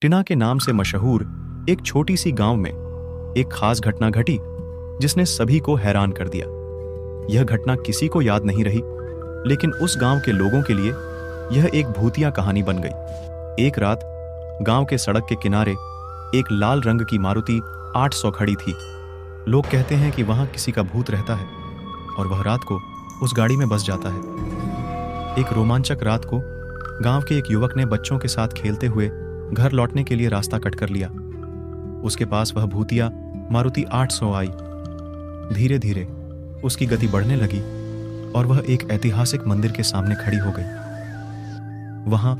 टिना के नाम से मशहूर एक छोटी सी गांव में एक खास घटना घटी जिसने सभी को हैरान कर दिया। यह घटना किसी को याद नहीं रही, लेकिन उस गांव के लोगों के लिए यह एक भूतिया कहानी बन गई। एक रात गांव के सड़क के किनारे एक लाल रंग की मारुति 800 खड़ी थी। लोग कहते हैं कि वहां किसी का भूत रहता है और वह रात को उस गाड़ी में बस जाता है। एक रोमांचक रात को गांव के एक युवक ने बच्चों के साथ खेलते हुए घर लौटने के लिए रास्ता कट कर लिया। उसके पास वह भूतिया मारुति 800 आई। धीरे धीरे उसकी गति बढ़ने लगी और वह एक ऐतिहासिक मंदिर के सामने खड़ी हो गई। वहां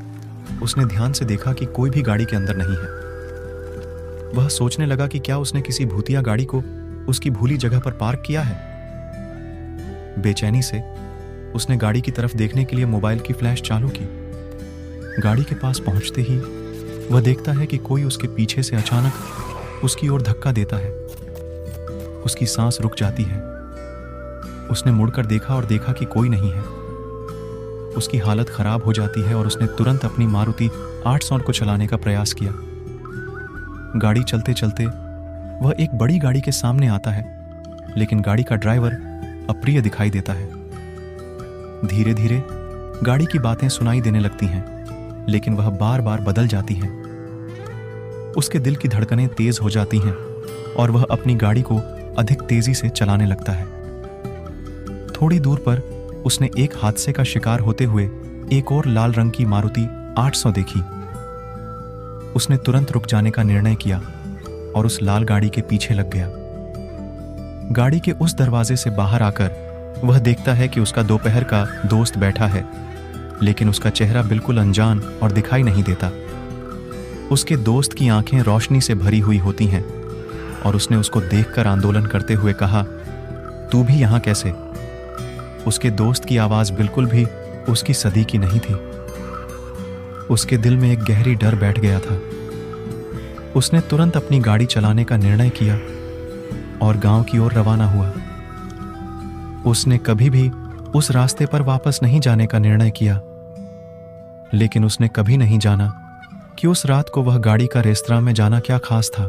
उसने ध्यान से देखा कि कोई भी गाड़ी के अंदर नहीं है। वह सोचने लगा कि क्या उसने किसी भूतिया गाड़ी को उसकी भूली जगह पर पार्क किया है। बेचैनी से उसने गाड़ी की तरफ देखने के लिए मोबाइल की फ्लैश चालू की। गाड़ी के पास पहुंचते ही वह देखता है कि कोई उसके पीछे से अचानक उसकी ओर धक्का देता है। उसकी सांस रुक जाती है। उसने मुड़कर देखा और देखा कि कोई नहीं है। उसकी हालत खराब हो जाती है और उसने तुरंत अपनी मारुति 800 को चलाने का प्रयास किया। गाड़ी चलते चलते वह एक बड़ी गाड़ी के सामने आता है, लेकिन गाड़ी का ड्राइवर अप्रिय दिखाई देता है। धीरे धीरे गाड़ी की बातें सुनाई देने लगती हैं, लेकिन वह बार बार बदल जाती हैं। उसके दिल की धड़कनें तेज हो जाती हैं और वह अपनी गाड़ी को अधिक तेजी से चलाने लगता है। थोड़ी दूर पर उसने एक हादसे का शिकार होते हुए एक और लाल रंग की मारुति 800 देखी। उसने तुरंत रुक जाने का निर्णय किया और उस लाल गाड़ी के पीछे लग गया। गाड़ी के उस दरवाजे से बाहर आकर वह देखता है कि उसका दोपहर का दोस्त बैठा है, लेकिन उसका चेहरा बिल्कुल अनजान और दिखाई नहीं देता। उसके दोस्त की आंखें रोशनी से भरी हुई होती हैं और उसने उसको देखकर आंदोलन करते हुए कहा, तू भी यहां कैसे? उसके दोस्त की आवाज बिल्कुल भी उसकी सदी की नहीं थी। उसके दिल में एक गहरी डर बैठ गया था। उसने तुरंत अपनी गाड़ी चलाने का निर्णय किया और गांव की ओर रवाना हुआ। उसने कभी भी उस रास्ते पर वापस नहीं जाने का निर्णय किया, लेकिन उसने कभी नहीं जाना कि उस रात को वह गाड़ी का रेस्तरां में जाना क्या खास था।